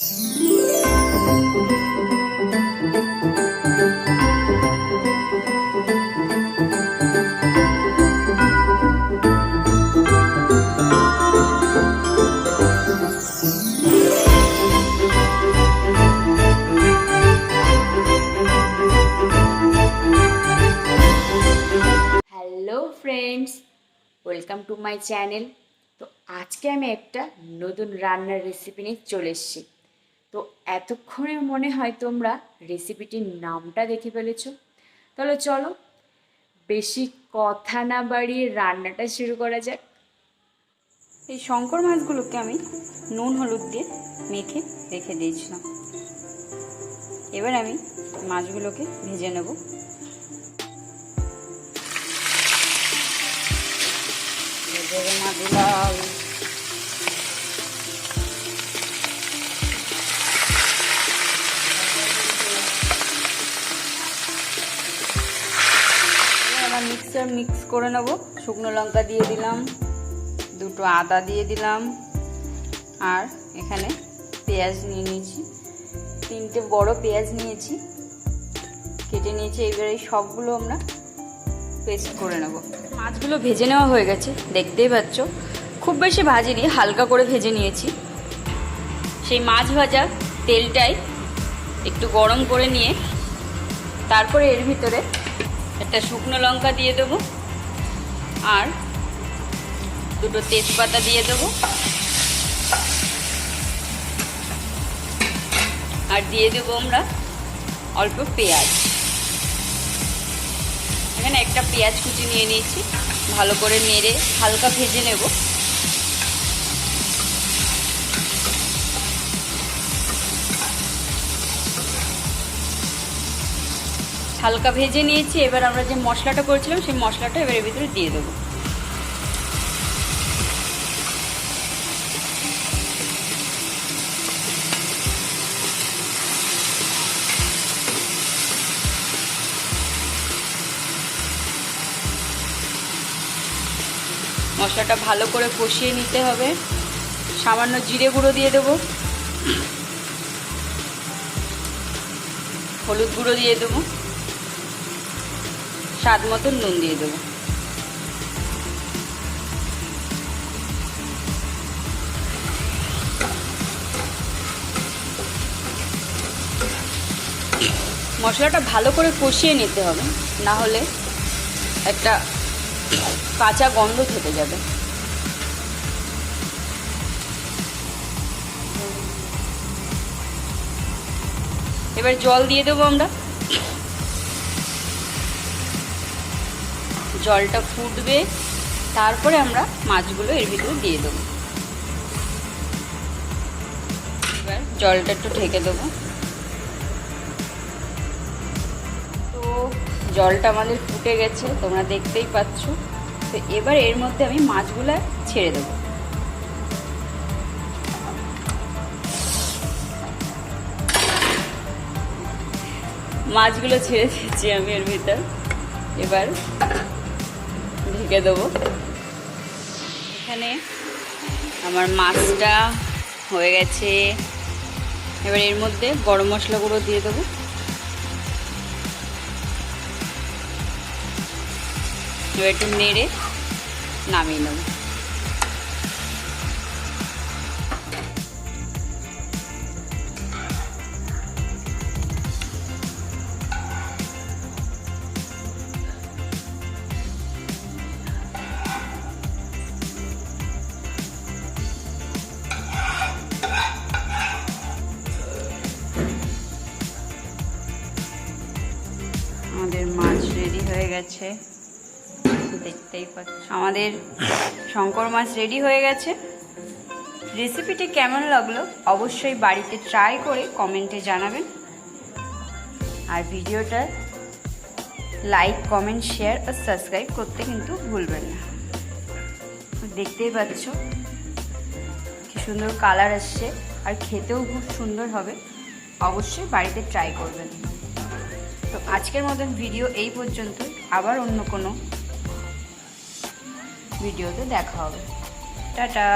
Friends welcome to my channel. तो आज के आमी एकटा नतून रान्नार रेसिपि निये चले एसेछि। तो एतक्षणे मने हय तोमरा रेसिपिटिर नामटा देखे फेलेछो। ताहले चलो बेशी कथा ना बाड़िये रान्नाटा शुरू करा जाक। এই শঙ্কর মাছগুলোকে আমি নুন হলুদ দিয়ে মেখে রেখে দিয়েছিলাম। এবার আমি মাছগুলোকে ভেজে নেব। Garena দিলাম, মিক্স করে নেব। শুকনো লঙ্কা দিয়ে দিলাম, দুটো আদা দিয়ে দিলাম, আর এখানে পেঁয়াজ নিয়ে নিয়েছি, 3টে বড় পেঁয়াজ নিয়েছি, কেটে নিয়েছি। এবারে সবগুলো আমরা পেস্ট করে নেব। মাছগুলো ভেজে নেওয়া হয়ে গেছে, দেখতেই পাচ্ছ। খুব বেশি ভাজিনি, হালকা করে ভেজে নিয়েছি। সেই মাছ ভাজা তেলটাই একটু গরম করে নিয়ে তারপরে এর ভিতরে একটা শুকনো লঙ্কা দিয়ে দেবো, আর দুটো তেজপাতা দিয়ে দেবো, আর দিয়ে দেবো আমরা অল্প পেঁয়াজ। এখানে একটা পেঁয়াজ কুচি নিয়ে নিয়েছি, ভালো করে নেড়ে হালকা ভেজে নেব। হালকা ভেজে নিয়েছি। এবার আমরা যে মশলাটা করেছিলাম সেই মশলাটা এবার এর ভিতরে দিয়ে দেবো। মশলাটা ভালো করে কষিয়ে নিতে হবে। সামান্য জিরে গুঁড়ো দিয়ে দেবো, হলুদ গুঁড়ো দিয়ে দেবো, স্বাদ মতন নুন দিয়ে দেবো। মশলাটা ভালো করে কষিয়ে নিতে হবে, না হলে একটা কাঁচা গন্ধ থেকে যাবে। এবার জল দিয়ে দেবো আমরা। জলটা ফুটবে, তারপরে আমরা মাছগুলো এর ভিতরে দিয়ে দেবো। এবার জলটা একটু ঢেকে দেবো। তো জলটা আমাদের ফুটে গেছে, তোমরা দেখতেই পাচ্ছ। তো এবার এর মধ্যে আমি মাছগুলো ছেড়ে দেবো। মাছগুলো ছেড়ে দিয়েছি আমি এর ভিতর। এবার ঢেকে দেবো। এখানে আমার মাছটা হয়ে গেছে। এবার এর মধ্যে গরম মশলা গুঁড়ো দিয়ে দেবো। এবার একটু নেড়ে নামিয়ে নেব। আমাদের মাছ রেডি হয়ে গেছে, দেখতেই পাচ্ছ। আমাদের শঙ্কর মাছ রেডি হয়ে গেছে। রেসিপিটি কেমন লাগলো অবশ্যই বাড়িতে ট্রাই করে কমেন্টে জানাবেন। আর ভিডিওটা লাইক, কমেন্ট, শেয়ার আর সাবস্ক্রাইব করতে কিন্তু ভুলবেন না। দেখতেই পাচ্ছ কি সুন্দর কালার আসছে, আর খেতেও খুব সুন্দর হবে। অবশ্যই বাড়িতে ট্রাই করবেন। তো আজকের মতন ভিডিও এই পর্যন্তই। আবার অন্য কোনো ভিডিওতে দেখা হবে। টাটা।